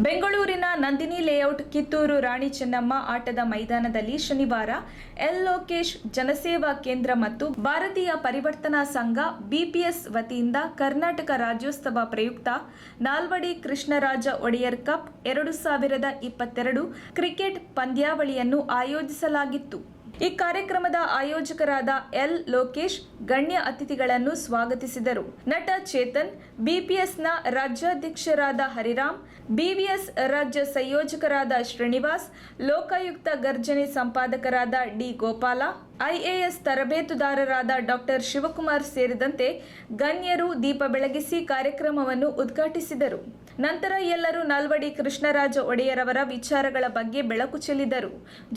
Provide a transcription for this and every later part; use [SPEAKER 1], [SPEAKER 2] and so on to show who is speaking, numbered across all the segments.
[SPEAKER 1] ಬೆಂಗಳೂರಿನ ನಂದಿನಿ ಲೇಔಟ್ ಕಿತ್ತೂರು ರಾಣಿ ಚೆನ್ನಮ್ಮ ಆಟದ ಮೈದಾನದಲ್ಲಿ ಶನಿವಾರ ಎಲ್ ಲೋಕೇಶ್ ಜನಸೇವಾ ಕೇಂದ್ರ ಮತ್ತು ಭಾರತೀಯ ಪರಿವರ್ತನಾ ಸಂಘ ಬಿಪಿಎಸ್ ವತಿಯಿಂದ ಕರ್ನಾಟಕ ರಾಜ್ಯೋತ್ಸವ ಪ್ರಯುಕ್ತ ನಾಲ್ವಡಿ ಕೃಷ್ಣರಾಜ ಒಡೆಯರ್ ಕಪ್ 2022 ಕ್ರಿಕೆಟ್ ಪಂದ್ಯಾವಳಿಯನ್ನು ಆಯೋಜಿಸಲಾಗಿತ್ತು. ಈ ಕಾರ್ಯಕ್ರಮದ ಆಯೋಜಕರಾದ ಎಲ್ ಲೋಕೇಶ್ ಗಣ್ಯ ಅತಿಥಿಗಳನ್ನು ಸ್ವಾಗತಿಸಿದರು. ನಟ ಚೇತನ್, ಬಿಪಿಎಸ್ನ ರಾಜ್ಯಾಧ್ಯಕ್ಷರಾದ ಹರಿರಾಮ್, ಬಿವಿಎಸ್ ರಾಜ್ಯ ಸಂಯೋಜಕರಾದ ಶ್ರೀನಿವಾಸ್, ಲೋಕಾಯುಕ್ತ ಗರ್ಜನೆ ಸಂಪಾದಕರಾದ ಡಿ ಗೋಪಾಲ, ಐಎಎಸ್ ತರಬೇತುದಾರರಾದ ಡಾಕ್ಟರ್ ಶಿವಕುಮಾರ್ ಸೇರಿದಂತೆ ಗಣ್ಯರು ದೀಪ ಬೆಳಗಿಸಿ ಕಾರ್ಯಕ್ರಮವನ್ನು ಉದ್ಘಾಟಿಸಿದರು. ನಂತರ ಎಲ್ಲರೂ ನಾಲ್ವಡಿ ಕೃಷ್ಣರಾಜ ಒಡೆಯರ್ ಅವರ ವಿಚಾರಗಳ ಬಗ್ಗೆ ಬೆಳಕು ಚೆಲ್ಲಿದರು.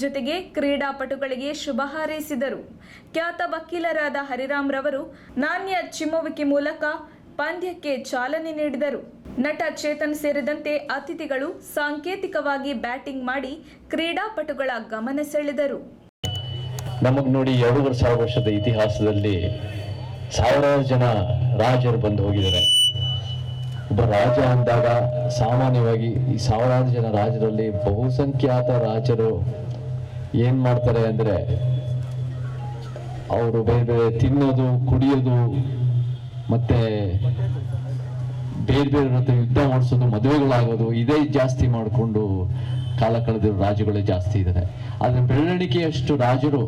[SPEAKER 1] ಜೊತೆಗೆ ಕ್ರೀಡಾಪಟುಗಳಿಗೆ ಶುಭ ಹಾರೈಸಿದರು. ಖ್ಯಾತ ವಕೀಲರಾದ ಹರಿರಾಮ್ ರವರು ನಾಣ್ಯ ಚಿಮ್ಮುವಿಕೆ ಮೂಲಕ ಪಂದ್ಯಕ್ಕೆ ಚಾಲನೆ ನೀಡಿದರು. ನಟ ಚೇತನ್ ಸೇರಿದಂತೆ ಅತಿಥಿಗಳು ಸಾಂಕೇತಿಕವಾಗಿ ಬ್ಯಾಟಿಂಗ್ ಮಾಡಿ ಕ್ರೀಡಾಪಟುಗಳ ಗಮನ ಸೆಳೆದರು.
[SPEAKER 2] ನಮಗೆ ನೋಡಿ 2,500 ವರ್ಷದ ಇತಿಹಾಸದಲ್ಲಿ ಸಾವಿರಾರು ಜನ ರಾಜರು ಬಂದು ಹೋಗಿದ್ದಾರೆ. ಒಬ್ಬ ರಾಜ ಅಂದಾಗ ಸಾಮಾನ್ಯವಾಗಿ ಈ ಸಾವಿರಾರು ಜನ ರಾಜರಲ್ಲಿ ಬಹುಸಂಖ್ಯಾತ ರಾಜರು ಏನ್ ಮಾಡ್ತಾರೆ ಅಂದ್ರೆ ಅವರು ಬೇರೆ ಬೇರೆ ತಿನ್ನೋದು, ಕುಡಿಯೋದು, ಮತ್ತೆ ಬೇರೆ ಬೇರೆ ಜೊತೆ ಯುದ್ಧ ಮಾಡಿಸೋದು, ಮದುವೆಗಳಾಗೋದು, ಇದೇ ಜಾಸ್ತಿ ಮಾಡಿಕೊಂಡು ಕಾಲ ಕಳೆದಿರೋ ರಾಜಗಳೇ ಜಾಸ್ತಿ ಇದ್ದಾರೆ. ಆದ್ರೆ ಬೆರಳಿಕೆಯಷ್ಟು ರಾಜರು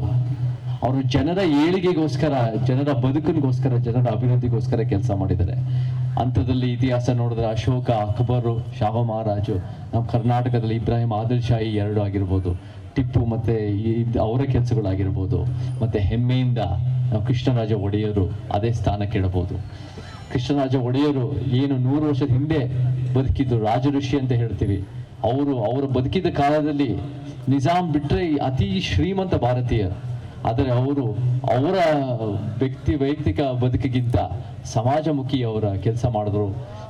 [SPEAKER 2] ಅವರು ಜನರ ಏಳಿಗೆಗೋಸ್ಕರ, ಜನರ ಬದುಕಿಗೋಸ್ಕರ, ಜನರ ಅಭಿವೃದ್ಧಿಗೋಸ್ಕರ ಕೆಲಸ ಮಾಡಿದ್ದಾರೆ. ಅಂಥದ್ದಲ್ಲಿ ಇತಿಹಾಸ ನೋಡಿದ್ರೆ ಅಶೋಕ, ಅಕ್ಬರು, ಶಾಹ ಮಹಾರಾಜು, ನಮ್ಮ ಕರ್ನಾಟಕದಲ್ಲಿ ಇಬ್ರಾಹಿಂ ಆದಿಲ್ ಶಾಹಿ 2 ಆಗಿರ್ಬೋದು, ಟಿಪ್ಪು ಮತ್ತೆ ಅವರ ಕೆಲಸಗಳಾಗಿರ್ಬೋದು, ಮತ್ತೆ ಹೆಮ್ಮೆಯಿಂದ ನಾವು ಕೃಷ್ಣರಾಜ ಒಡೆಯರು ಅದೇ ಸ್ಥಾನಕ್ಕೆ ಇಡಬಹುದು. ಕೃಷ್ಣರಾಜ ಒಡೆಯರು ಏನು 100 ವರ್ಷದ ಹಿಂದೆ ಬದುಕಿದ್ದು, ರಾಜ ಋಷಿ ಅಂತ ಹೇಳ್ತೀವಿ. ಅವರ ಬದುಕಿದ ಕಾಲದಲ್ಲಿ ನಿಜಾಮ್ ಬಿಟ್ರೆ ಅತಿ ಶ್ರೀಮಂತ ಭಾರತೀಯರು. ಆದರೆ ಅವರ ವೈಯಕ್ತಿಕ ಬದುಕಿಗಿಂತ ಸಮಾಜಮುಖಿ ಅವರ ಕೆಲಸ ಮಾಡಿದ್ರು.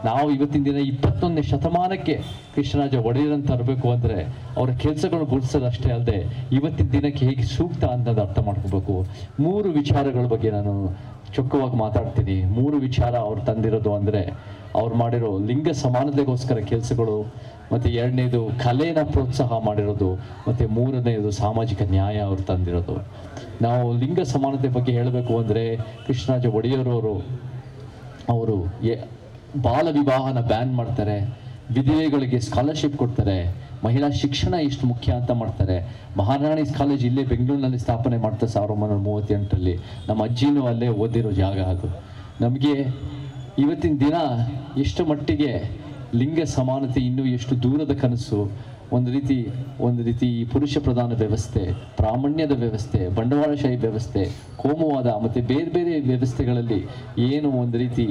[SPEAKER 2] ನಾವು ಇವತ್ತಿನ ದಿನ 21ನೇ ಶತಮಾನಕ್ಕೆ ಕೃಷ್ಣರಾಜ ಒಡೆಯರನ್ನು ತರಬೇಕು ಅಂದ್ರೆ ಅವರ ಕೆಲಸಗಳು ಗುರುತಿಸೋದಷ್ಟೇ ಅಲ್ಲದೆ ಇವತ್ತಿನ ದಿನಕ್ಕೆ ಹೇಗೆ ಸೂಕ್ತ ಅನ್ನೋದು ಅರ್ಥ ಮಾಡ್ಕೋಬೇಕು. 3 ವಿಚಾರಗಳ ಬಗ್ಗೆ ನಾನು ಚೊಕ್ಕವಾಗಿ ಮಾತಾಡ್ತೀನಿ. 3 ವಿಚಾರ ಅವ್ರು ತಂದಿರೋದು ಅಂದ್ರೆ ಅವ್ರು ಮಾಡಿರೋ ಲಿಂಗ ಸಮಾನತೆಗೋಸ್ಕರ ಕೆಲಸಗಳು, ಮತ್ತೆ 2ನೇದು ಕಲೆನ ಪ್ರೋತ್ಸಾಹ ಮಾಡಿರೋದು, ಮತ್ತೆ 3ನೇದು ಸಾಮಾಜಿಕ ನ್ಯಾಯ ಅವ್ರು ತಂದಿರೋದು. ನಾವು ಲಿಂಗ ಸಮಾನತೆ ಬಗ್ಗೆ ಹೇಳಬೇಕು ಅಂದ್ರೆ ಕೃಷ್ಣರಾಜ ಒಡೆಯರವರು ಅವರು ಬಾಲ ವಿವಾಹನ ಬ್ಯಾನ್ ಮಾಡ್ತಾರೆ, ವಿಧವೆಗಳಿಗೆ ಸ್ಕಾಲರ್ಶಿಪ್ ಕೊಡ್ತಾರೆ, ಮಹಿಳಾ ಶಿಕ್ಷಣ ಎಷ್ಟು ಮುಖ್ಯ ಅಂತ ಮಾಡ್ತಾರೆ. ಮಹಾರಾಣೀಸ್ ಕಾಲೇಜ್ ಇಲ್ಲೇ ಬೆಂಗಳೂರಿನಲ್ಲಿ ಸ್ಥಾಪನೆ ಮಾಡ್ತಾರೆ 1938ರಲ್ಲಿ. ನಮ್ಮ ಅಜ್ಜಿನೂ ಅಲ್ಲೇ ಓದಿರೋ ಜಾಗ ಅದು. ನಮಗೆ ಇವತ್ತಿನ ದಿನ ಎಷ್ಟು ಮಟ್ಟಿಗೆ ಲಿಂಗ ಸಮಾನತೆ ಇನ್ನೂ ಎಷ್ಟು ದೂರದ ಕನಸು. ಒಂದು ರೀತಿ ಪುರುಷ ಪ್ರಧಾನ ವ್ಯವಸ್ಥೆ, ಪ್ರಾಮಾಣ್ಯದ ವ್ಯವಸ್ಥೆ, ಬಂಡವಾಳಶಾಹಿ ವ್ಯವಸ್ಥೆ, ಕೋಮುವಾದ ಮತ್ತು ಬೇರೆ ಬೇರೆ ವ್ಯವಸ್ಥೆಗಳಲ್ಲಿ ಏನು ಒಂದು ರೀತಿ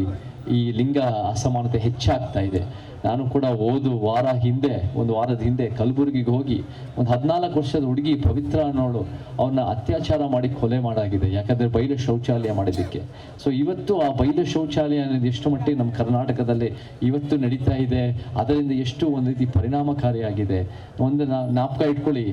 [SPEAKER 2] ಈ ಲಿಂಗ ಅಸಮಾನತೆ ಹೆಚ್ಚಾಗ್ತಾ ಇದೆ. ನಾನು ಕೂಡ ಒಂದು ವಾರದ ಹಿಂದೆ ಕಲಬುರಗಿಗೆ ಹೋಗಿ ಒಂದು 14 ವರ್ಷದ ಹುಡುಗಿ ಪವಿತ್ರ ಅನ್ನೋಳು ಅವ್ರನ್ನ ಅತ್ಯಾಚಾರ ಮಾಡಿ ಕೊಲೆ ಮಾಡಾಗಿದೆ. ಯಾಕಂದ್ರೆ ಬಯಲು ಶೌಚಾಲಯ ಮಾಡಿದ್ದಕ್ಕೆ. ಸೊ ಇವತ್ತು ಆ ಬಯಲು ಶೌಚಾಲಯ ಅನ್ನೋದು ಎಷ್ಟು ಮಟ್ಟಿಗೆ ನಮ್ಮ ಕರ್ನಾಟಕದಲ್ಲಿ ಇವತ್ತು ನಡೀತಾ ಇದೆ, ಅದರಿಂದ ಎಷ್ಟು ಒಂದು ರೀತಿ ಪರಿಣಾಮಕಾರಿಯಾಗಿದೆ. ಒಂದು ಜ್ಞಾಪಕ ಇಟ್ಕೊಳ್ಳಿ,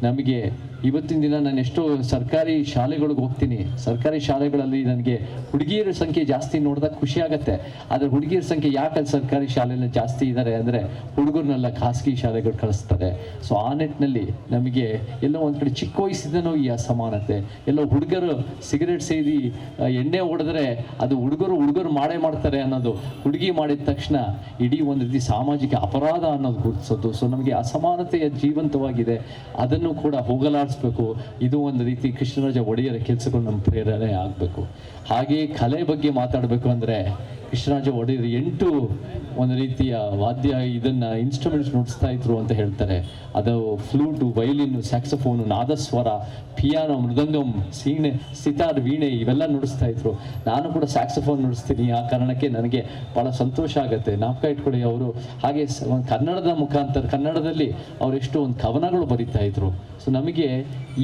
[SPEAKER 2] ನಮಗೆ ಇವತ್ತಿನ ದಿನ ನಾನು ಎಷ್ಟೋ ಸರ್ಕಾರಿ ಶಾಲೆಗಳಿಗೆ ಹೋಗ್ತೀನಿ. ಸರ್ಕಾರಿ ಶಾಲೆಗಳಲ್ಲಿ ನನಗೆ ಹುಡುಗಿಯರ ಸಂಖ್ಯೆ ಜಾಸ್ತಿ ನೋಡಿದಾಗ ಖುಷಿ ಆಗತ್ತೆ. ಆದರೆ ಹುಡುಗಿಯರ ಸಂಖ್ಯೆ ಯಾಕೆ ಸರ್ಕಾರಿ ಶಾಲೆಯಲ್ಲಿ ಜಾಸ್ತಿ ಇದ್ದಾರೆ ಅಂದರೆ ಹುಡುಗರನ್ನೆಲ್ಲ ಖಾಸಗಿ ಶಾಲೆಗಳು ಕಳಿಸ್ತಾರೆ. ಸೊ ಆ ನಿಟ್ಟಿನಲ್ಲಿ ನಮಗೆ ಎಲ್ಲೋ ಒಂದು ಕಡೆ ಚಿಕ್ಕ ವಯಸ್ಸಿಂದನೂ ಈ ಅಸಮಾನತೆ. ಎಲ್ಲೋ ಹುಡುಗರು ಸಿಗರೇಟ್ ಸೇದಿ ಎಣ್ಣೆ ಹೊಡೆದ್ರೆ ಅದು ಹುಡುಗರು ಮಾಡ್ತಾರೆ ಅನ್ನೋದು ಹುಡುಗಿ ಮಾಡಿದ ತಕ್ಷಣ ಇಡೀ ಒಂದು ರೀತಿ ಸಾಮಾಜಿಕ ಅಪರಾಧ ಅನ್ನೋದು ಗುರುತಿಸೋದು. ಸೊ ನಮಗೆ ಅಸಮಾನತೆಯ ಜೀವಂತವಾಗಿದೆ, ಅದನ್ನು ಕೂಡ ಹೋಗಲಾಡಿಸ್ಬೇಕು. ಇದು ಒಂದು ರೀತಿ ಕೃಷ್ಣರಾಜ ಒಡೆಯರ ಕೆಲಸಗಳು ನಮ್ಮ ಪ್ರೇರಣೆ ಆಗಬೇಕು. ಹಾಗೆ ಕಲೆ ಬಗ್ಗೆ ಮಾತಾಡಬೇಕು ಅಂದರೆ ಕೃಷ್ಣರಾಜ ಒಡೆಯರು 8 ಒಂದು ರೀತಿಯ ವಾದ್ಯ ಇನ್ಸ್ಟ್ರೂಮೆಂಟ್ಸ್ ನುಡಿಸ್ತಾ ಇದ್ರು ಅಂತ ಹೇಳ್ತಾರೆ. ಅದು flute, violin, saxophone, nadaswara, piano, mridangam, sitar, veena ಇವೆಲ್ಲ ನುಡಿಸ್ತಾ ಇದ್ರು. ನಾನು ಕೂಡ ಸ್ಯಾಕ್ಸಫೋನ್ ನುಡಿಸ್ತೀನಿ. ಆ ಕಾರಣಕ್ಕೆ ನನಗೆ ಭಾಳ ಸಂತೋಷ ಆಗುತ್ತೆ. ಜ್ಞಾಪಕ ಇಟ್ಕೊಳ್ಳಿ, ಅವರು ಹಾಗೆ ಕನ್ನಡದಲ್ಲಿ ಅವರೆಷ್ಟು ಒಂದು ಕವನಗಳು ಬರೀತಾ ಇದ್ರು. ಸೊ ನಮಗೆ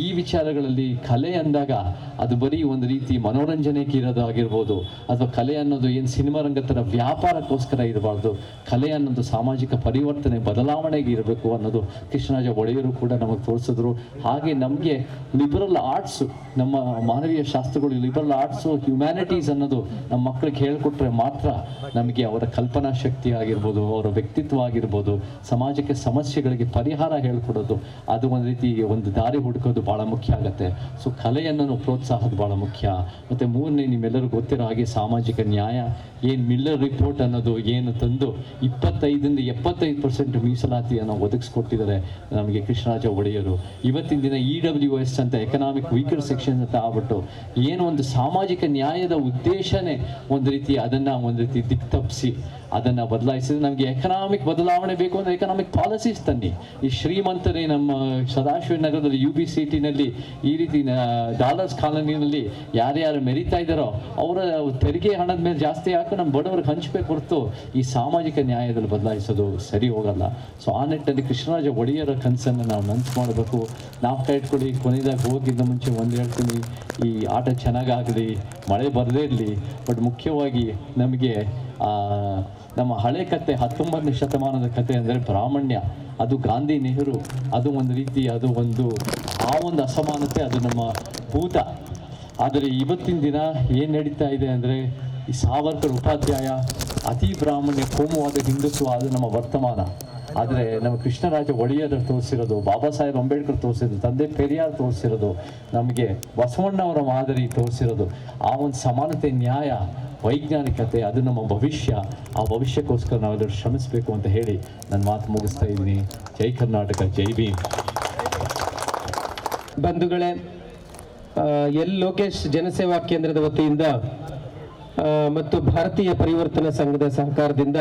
[SPEAKER 2] ಈ ವಿಚಾರಗಳಲ್ಲಿ ಕಲೆ ಅಂದಾಗ ಅದು ಬರೀ ಒಂದು ರೀತಿ ಮನೋರಂಜನೆಗೆ ಇರೋದಾಗಿರ್ಬೋದು, ಅಥವಾ ಕಲೆ ಅನ್ನೋದು ಏನು ಸಿನಿಮಾ ಸಿನಿಮಾ ರಂಗತರ ವ್ಯಾಪಾರಕ್ಕೋಸ್ಕರ ಇರಬಾರ್ದು, ಕಲೆ ಅನ್ನೋದು ಸಾಮಾಜಿಕ ಪರಿವರ್ತನೆ ಬದಲಾವಣೆಗೆ ಇರಬೇಕು ಅನ್ನೋದು ಕೃಷ್ಣರಾಜ ಒಡೆಯರು ಕೂಡ ನಮಗೆ ತೋರಿಸಿದ್ರು. ಹಾಗೆ ನಮಗೆ ಲಿಬರಲ್ ಆರ್ಟ್ಸು, ನಮ್ಮ ಮಾನವೀಯ ಶಾಸ್ತ್ರಗಳು, ಲಿಬರಲ್ ಆರ್ಟ್ಸು, ಹ್ಯುಮ್ಯಾನಿಟೀಸ್ ಅನ್ನೋದು ನಮ್ಮ ಮಕ್ಕಳಿಗೆ ಹೇಳಿಕೊಟ್ರೆ ಮಾತ್ರ ನಮಗೆ ಅವರ ಕಲ್ಪನಾ ಶಕ್ತಿ ಆಗಿರ್ಬೋದು, ಅವರ ವ್ಯಕ್ತಿತ್ವ ಆಗಿರ್ಬೋದು, ಸಮಾಜಕ್ಕೆ ಸಮಸ್ಯೆಗಳಿಗೆ ಪರಿಹಾರ ಹೇಳ್ಕೊಡೋದು, ಅದು ಒಂದು ರೀತಿ ಒಂದು ದಾರಿ ಹುಡುಕೋದು ಭಾಳ ಮುಖ್ಯ ಆಗುತ್ತೆ. ಸೊ ಕಲೆಯನ್ನು ಪ್ರೋತ್ಸಾಹದ ಭಾಳ ಮುಖ್ಯ. ಮತ್ತು ಮೂರನೇ, ನಿಮ್ಮೆಲ್ಲರಿಗೂ ಗೊತ್ತಿರೋ ಹಾಗೆ ಸಾಮಾಜಿಕ ನ್ಯಾಯ, ಏನು ಮಿಲ್ಲರ್ ರಿಪೋರ್ಟ್ ಅನ್ನೋದು ಏನು ತಂದು 25% ಮೀಸಲಾತಿಯನ್ನು ಒದಗಿಸ್ಕೊಟ್ಟಿದ್ದಾರೆ ನಮಗೆ ಕೃಷ್ಣರಾಜ ಒಡೆಯರು. ಇವತ್ತಿನ ದಿನ EWS ಅಂತ ಎಕನಾಮಿಕ್ ವೀಕರ್ ಸೆಕ್ಷನ್ ಅಂತ ಆಗ್ಬಿಟ್ಟು ಏನು ಒಂದು ಸಾಮಾಜಿಕ ನ್ಯಾಯದ ಉದ್ದೇಶನೇ ಒಂದು ರೀತಿ ಅದನ್ನು ಒಂದು ರೀತಿ ದಿಕ್ತಪ್ಪಿಸಿ ಅದನ್ನು ಬದಲಾಯಿಸಿದ್ರೆ, ನಮಗೆ ಎಕನಾಮಿಕ್ ಬದಲಾವಣೆ ಬೇಕು ಅಂದರೆ ಎಕನಾಮಿಕ್ ಪಾಲಿಸೀಸ್ ತನ್ನಿ. ಈ ಶ್ರೀಮಂತರೇ ನಮ್ಮ ಸದಾಶಿವ ನಗರದಲ್ಲಿ UBCTನಲ್ಲಿ ಈ ರೀತಿ ಡಾಲರ್ಸ್ ಕಾಲೋನಿನಲ್ಲಿ ಯಾರ್ಯಾರು ಮೆರಿತಾ ಇದ್ದಾರೋ ಅವರ ತೆರಿಗೆ ಹಣದ ಮೇಲೆ ಜಾಸ್ತಿ ಹಾಕಿ ನಮ್ಮ ಬಡವರಿಗೆ ಹಂಚಬೇಕು ಹೊರತು ಈ ಸಾಮಾಜಿಕ ನ್ಯಾಯದಲ್ಲಿ ಬದಲಾಯಿಸೋದು ಸರಿ ಹೋಗಲ್ಲ. ಸೊ ಆ ನಿಟ್ಟಿನಲ್ಲಿ ಕೃಷ್ಣರಾಜ ಒಡೆಯರ ಕನಸನ್ನು ನಾವು ನನಸು ಮಾಡಬೇಕು. ನಾವು ಕೈ ಇಟ್ಕೊಳ್ಳಿ, ಕೊನೆಯದಾಗಿ ಹೋಗಿದ್ದ ಮುಂಚೆ ಒಂದು ಹೇಳ್ತೀನಿ, ಈ ಆಟ ಚೆನ್ನಾಗಾಗಲಿ, ಮಳೆ ಬರದೇ ಇರಲಿ, ಬಟ್ ಮುಖ್ಯವಾಗಿ ನಮಗೆ ನಮ್ಮ ಹಳೆ ಕತೆ 19ನೇ ಶತಮಾನದ ಕತೆ ಅಂದರೆ ಬ್ರಾಹ್ಮಣ್ಯ, ಅದು ಗಾಂಧಿ ನೆಹರು, ಅದು ಒಂದು ರೀತಿ ಅದು ಒಂದು ಆ ಒಂದು ಅಸಮಾನತೆ ಅದು ನಮ್ಮ ಭೂತ. ಆದರೆ ಇವತ್ತಿನ ದಿನ ಏನು ನಡೀತಾ ಇದೆ ಅಂದರೆ ಈ ಸಾವರ್ಕರ್ ಉಪಾಧ್ಯಾಯ ಅತಿ ಬ್ರಾಹ್ಮಣ್ಯ ಕೋಮುವಾದ ಹಿಂದುತ್ವ ಅದು ನಮ್ಮ ವರ್ತಮಾನ. ಆದರೆ ನಮ್ಮ ಕೃಷ್ಣರಾಜ ಒಡೆಯರು ತೋರಿಸಿರೋದು, ಬಾಬಾ ಸಾಹೇಬ್ ಅಂಬೇಡ್ಕರ್ ತೋರಿಸಿರೋದು, ತಂದೆ ಪೆರಿಯಾರ್ ತೋರಿಸಿರೋದು, ನಮಗೆ ಬಸವಣ್ಣವರ ಮಾದರಿ ತೋರಿಸಿರೋದು, ಆ ಒಂದು ಸಮಾನತೆ, ನ್ಯಾಯ, ವೈಜ್ಞಾನಿಕತೆ, ಅದು ನಮ್ಮ ಭವಿಷ್ಯ. ಆ ಭವಿಷ್ಯಕ್ಕೋಸ್ಕರ ನಾವೆಲ್ಲರೂ ಶ್ರಮಿಸಬೇಕು ಅಂತ ಹೇಳಿ ನನ್ನ ಮಾತು ಮುಗಿಸ್ತಾ ಇದ್ದೀನಿ. ಜೈ ಕರ್ನಾಟಕ, ಜೈ ಭೀಮ್.
[SPEAKER 3] ಬಂಧುಗಳೇ, ಎಲ್ ಲೋಕೇಶ್ ಜನಸೇವಾ ಕೇಂದ್ರದ ವತಿಯಿಂದ ಮತ್ತು ಭಾರತೀಯ ಪರಿವರ್ತನಾ ಸಂಘದ ಸಹಕಾರದಿಂದ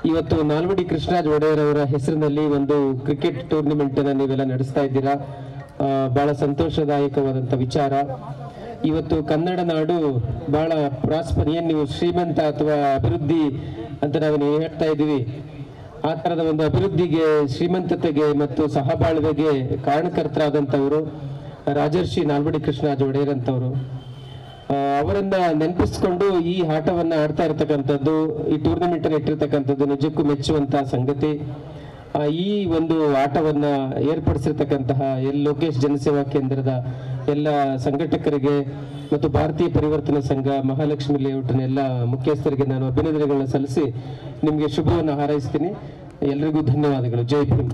[SPEAKER 3] ಇವತ್ತು ನಾಲ್ವಡಿ ಕೃಷ್ಣರಾಜ ಒಡೆಯರ್ ಅವರ ಹೆಸರಿನಲ್ಲಿ ಒಂದು ಕ್ರಿಕೆಟ್ ಟೂರ್ನಿಮೆಂಟ್ ಅನ್ನು ನೀವೆಲ್ಲ ನಡೆಸ್ತಾ ಇದ್ದೀರಾ. ಬಹಳ ಸಂತೋಷದಾಯಕವಾದಂಥ ವಿಚಾರ. ಇವತ್ತು ಕನ್ನಡ ನಾಡು ಬಹಳ ಏನ್ ನೀವು ಶ್ರೀಮಂತ ಅಥವಾ ಅಭಿವೃದ್ಧಿ ಅಂತ ನಾವು ಹೇಳ್ತಾ ಇದ್ದೀವಿ, ಆ ಥರದ ಒಂದು ಅಭಿವೃದ್ಧಿಗೆ, ಶ್ರೀಮಂತತೆಗೆ ಮತ್ತು ಸಹಬಾಳ್ವೆಗೆ ಕಾರಣಕರ್ತರಾದಂಥವರು ರಾಜರ್ಷಿ ನಾಲ್ವಡಿ ಕೃಷ್ಣರಾಜ ಒಡೆಯರ್ ಅಂತವರು. ಅವರನ್ನ ನೆನಪಿಸ್ಕೊಂಡು ಈ ಆಟವನ್ನ ಆಡ್ತಾ ಇರ್ತಕ್ಕಂಥದ್ದು, ಈ ಟೂರ್ನಮೆಂಟ್ ಅನ್ನು ಇಟ್ಟಿರ್ತಕ್ಕಂಥದ್ದು ನಿಜಕ್ಕೂ ಮೆಚ್ಚುವಂತಹ ಸಂಗತಿ. ಈ ಒಂದು ಆಟವನ್ನ ಏರ್ಪಡಿಸಿರ್ತಕ್ಕಂತಹ ಎಲ್ ಲೋಕೇಶ್ ಜನಸೇವಾ ಕೇಂದ್ರದ ಎಲ್ಲ ಸಂಘಟಕರಿಗೆ ಮತ್ತು ಭಾರತೀಯ ಪರಿವರ್ತನಾ ಸಂಘ, ಮಹಾಲಕ್ಷ್ಮಿ ಲೇಔಟ್ನ ಎಲ್ಲ ಮುಖ್ಯಸ್ಥರಿಗೆ ನಾನು ಅಭಿನಂದನೆಗಳನ್ನ ಸಲ್ಲಿಸಿ ನಿಮಗೆ ಶುಭವನ್ನು ಹಾರೈಸ್ತೀನಿ. ಎಲ್ರಿಗೂ ಧನ್ಯವಾದಗಳು. ಜೈ ಭೀಮ್.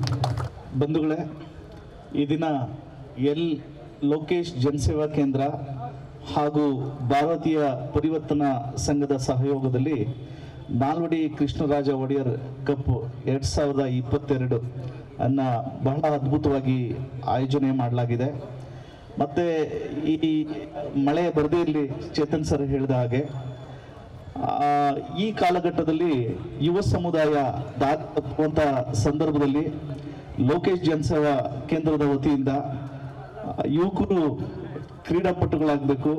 [SPEAKER 4] ಬಂಧುಗಳೇ, ಈ ದಿನ ಎಲ್ ಲೋಕೇಶ್ ಜನಸೇವಾ ಕೇಂದ್ರ ಹಾಗೂ ಭಾರತೀಯ ಪರಿವರ್ತನಾ ಸಂಘದ ಸಹಯೋಗದಲ್ಲಿ ನಾಲ್ವಡಿ ಕೃಷ್ಣರಾಜ ಒಡೆಯರ್ ಕಪ್ 2022 ಅನ್ನ ಬಹಳ ಅದ್ಭುತವಾಗಿ ಆಯೋಜನೆ ಮಾಡಲಾಗಿದೆ. ಮತ್ತೆ ಈ ಮಳೆ ಬರದೇ ಇರಲಿ, ಚೇತನ್ ಸರ್ ಹೇಳಿದ ಹಾಗೆ ಈ ಕಾಲಘಟ್ಟದಲ್ಲಿ ಯುವ ಸಮುದಾಯ ದಾರಿ ತಪ್ಪುವಂಥ ಸಂದರ್ಭದಲ್ಲಿ ಲೋಕೇಶ್ ಜನಸೇವಾ ಕೇಂದ್ರದ ವತಿಯಿಂದ ಯುವಕರು ಕ್ರೀಡಾಪಟುಗಳಾಗಬೇಕು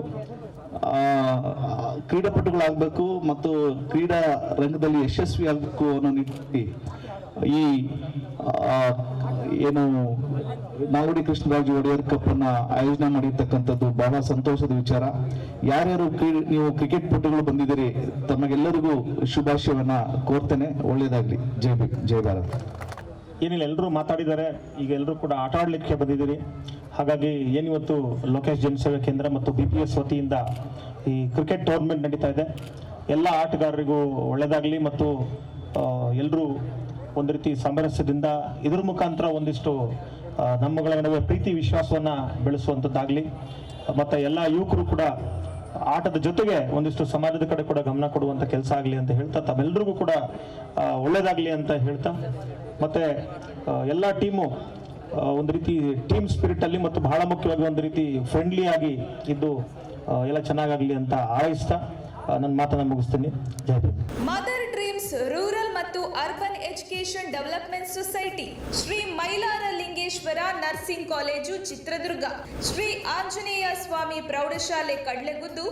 [SPEAKER 4] ಮತ್ತು ಕ್ರೀಡಾ ರಂಗದಲ್ಲಿ ಯಶಸ್ವಿ ಆಗಬೇಕು ಅನ್ನೋ ನಿಟ್ಟಿನಲ್ಲಿ ಈ ಏನು ನಾಲ್ವಡಿ ಕೃಷ್ಣರಾಜ ಒಡೆಯರ್ ಕಪ್ ಅನ್ನ ಆಯೋಜನೆ ಮಾಡಿರ್ತಕ್ಕಂಥದ್ದು ಬಹಳ ಸಂತೋಷದ ವಿಚಾರ. ಯಾರ್ಯಾರು ನೀವು ಕ್ರಿಕೆಟ್ ಪಟುಗಳು ಬಂದಿದ್ದೀರಿ, ತಮಗೆಲ್ಲರಿಗೂ ಶುಭಾಶಯವನ್ನ ಕೋರ್ತೇನೆ. ಒಳ್ಳೇದಾಗ್ಲಿ. ಜೈ ಭೀಮ್, ಜೈ ಭಾರತ್.
[SPEAKER 5] ಏನಿಲ್ಲ, ಎಲ್ಲರೂ ಮಾತಾಡಿದ್ದಾರೆ. ಈಗ ಎಲ್ಲರೂ ಕೂಡ ಆಟ ಆಡಲಿಕ್ಕೆ ಬಂದಿದ್ದೀರಿ. ಹಾಗಾಗಿ ಏನಿವತ್ತು ಲೋಕೇಶ್ ಜನಸೇವಾ ಕೇಂದ್ರ ಮತ್ತು BPS ವತಿಯಿಂದ ಈ ಕ್ರಿಕೆಟ್ ಟೂರ್ನಮೆಂಟ್ ನಡೀತಾ ಇದೆ. ಎಲ್ಲ ಆಟಗಾರರಿಗೂ ಒಳ್ಳೆಯದಾಗಲಿ ಮತ್ತು ಎಲ್ಲರೂ ಒಂದು ರೀತಿ ಸಾಮರಸ್ಯದಿಂದ ಇದ್ರ ಮುಖಾಂತರ ಒಂದಿಷ್ಟು ನಮ್ಮಗಳ ನಡುವೆ ಪ್ರೀತಿ ವಿಶ್ವಾಸವನ್ನು ಬೆಳೆಸುವಂಥದ್ದಾಗಲಿ. ಮತ್ತು ಎಲ್ಲ ಯುವಕರು ಕೂಡ ಆಟದ ಜೊತೆಗೆ ಒಂದಿಷ್ಟು ಸಮಾಜದ ಕಡೆ ಕೂಡ ಗಮನ ಕೊಡುವಂಥ ಕೆಲಸ ಆಗಲಿ ಅಂತ ಹೇಳ್ತಾ, ತಮ್ಮೆಲ್ಲರಿಗೂ ಕೂಡ ಒಳ್ಳೆಯದಾಗಲಿ ಅಂತ ಹೇಳ್ತಾ, ಮತ್ತು ಎಲ್ಲ ಟೀಮು ಒಂದು ರೀತಿ ಟೀಮ್ ಸ್ಪಿರಿಟ್ ಅಲ್ಲಿ ಮತ್ತು ಬಹಳ ಮುಖ್ಯವಾಗಿ ಒಂದು ರೀತಿ ಫ್ರೆಂಡ್ಲಿ ಆಗಿ ಇದ್ದು ಎಲ್ಲ ಚೆನ್ನಾಗಾಗಲಿ ಅಂತ ಹಾರೈಸ್ತಾ ನನ್ನ ಮಾತನ್ನು ಮುಗಿಸ್ತೀನಿ. Jai Hind.
[SPEAKER 1] Mother dream films rural ಮತ್ತು urban education development society, Shri Mailara Lingeshwara nursing college Chitradurga, Shri Anjaneya Swamy ಪ್ರೌಢಶಾಲೆ ಕಡ್ಲೆಗುದ್ದು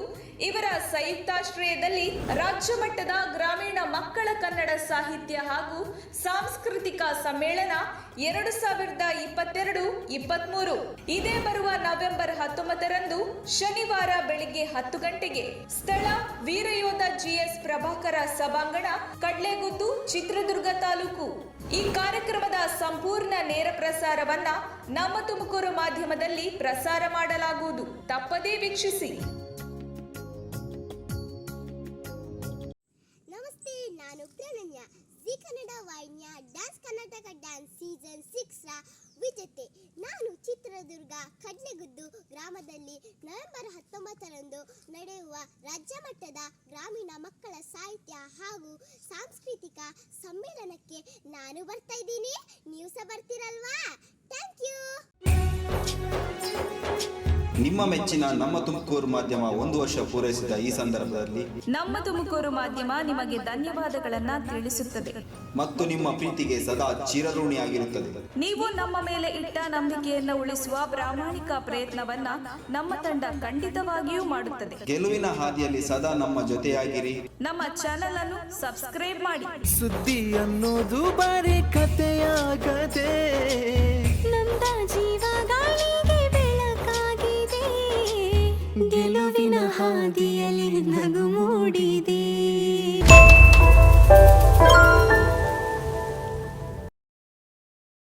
[SPEAKER 1] ಇವರ ಸಂಯುಕ್ತಾಶ್ರಯದಲ್ಲಿ ರಾಜ್ಯ ಮಟ್ಟದ ಗ್ರಾಮೀಣ ಮಕ್ಕಳ ಕನ್ನಡ ಸಾಹಿತ್ಯ ಹಾಗೂ ಸಾಂಸ್ಕೃತಿಕ ಸಮ್ಮೇಳನ 2022-23 ಇದೇ ಬರುವ ನವೆಂಬರ್ 19ರಂದು ಶನಿವಾರ ಬೆಳಿಗ್ಗೆ 10 ಗಂಟೆಗೆ, ಸ್ಥಳ ವೀರಯೋಧ GS ಪ್ರಭಾಕರ ಸಭಾಂಗಣ, ಕಡ್ಲೆಗುದ್ದು, ಚಿತ್ರದುರ್ಗ ತಾಲೂಕು. ಈ ಕಾರ್ಯಕ್ರಮದ ಸಂಪೂರ್ಣ ನೇರ ಪ್ರಸಾರವನ್ನ ನಮ್ಮ ತುಮಕೂರು ಮಾಧ್ಯಮದಲ್ಲಿ ಪ್ರಸಾರ ಮಾಡಲಾಗುವುದು. ತಪ್ಪದೇ ವೀಕ್ಷಿಸಿ.
[SPEAKER 6] ನಮಸ್ತೆ, ನಾನು ಪ್ರಣನ್ಯ. ಜಿ ಕನ್ನಡ ವಾಹಿನಿಯ ಡ್ಯಾನ್ಸ್ ಕರ್ನಾಟಕ ಡ್ಯಾನ್ಸ್ ಸೀಸನ್ 6ರ ವಿಜೇತೆ. ನಾನು ಚಿತ್ರದುರ್ಗ ಕಡ್ಲೆಗುದ್ದು ಗ್ರಾಮದಲ್ಲಿ ನವೆಂಬರ್ 19ರಂದು ನಡೆಯುವ ರಾಜ್ಯ ಮಟ್ಟದ ಗ್ರಾಮೀಣ ಮಕ್ಕಳ ಸಾಹಿತ್ಯ ಹಾಗೂ ಸಾಂಸ್ಕೃತಿಕ ಸಮ್ಮೇಳನಕ್ಕೆ ನಾನು ಬರ್ತಾ ಇದ್ದೀನಿ. ನೀವು ಸಹ ಬರ್ತೀರಲ್ವಾ? Thank you.
[SPEAKER 7] ನಿಮ್ಮ ಮೆಚ್ಚಿನ ನಮ್ಮ ತುಮಕೂರು ಮಾಧ್ಯಮ 1 ವರ್ಷ ಪೂರೈಸಿದ ಈ ಸಂದರ್ಭದಲ್ಲಿ
[SPEAKER 1] ನಮ್ಮ ತುಮಕೂರು ಮಾಧ್ಯಮ ನಿಮಗೆ ಧನ್ಯವಾದಗಳನ್ನ ತಿಳಿಸುತ್ತದೆ
[SPEAKER 7] ಮತ್ತು ನಿಮ್ಮ ಪ್ರೀತಿಗೆ ಸದಾ ಚಿರಋಣಿಯಾಗಿರುತ್ತದೆ.
[SPEAKER 1] ನೀವು ನಮ್ಮ ಮೇಲೆ ಇಟ್ಟ ನಂಬಿಕೆಯನ್ನು ಉಳಿಸುವ ಪ್ರಾಮಾಣಿಕ ಪ್ರಯತ್ನವನ್ನ ನಮ್ಮ ತಂಡ ಖಂಡಿತವಾಗಿಯೂ ಮಾಡುತ್ತದೆ.
[SPEAKER 7] ಗೆಲುವಿನ ಹಾದಿಯಲ್ಲಿ ಸದಾ ನಮ್ಮ ಜೊತೆಯಾಗಿರಿ.
[SPEAKER 1] ನಮ್ಮ ಚಾನೆಲ್ ಅನ್ನು ಸಬ್ಸ್ಕ್ರೈಬ್ ಮಾಡಿ.
[SPEAKER 8] ಸುದ್ದಿ ಅನ್ನೋದು ಬರೀ ಕಥೆಯಾಗದೆ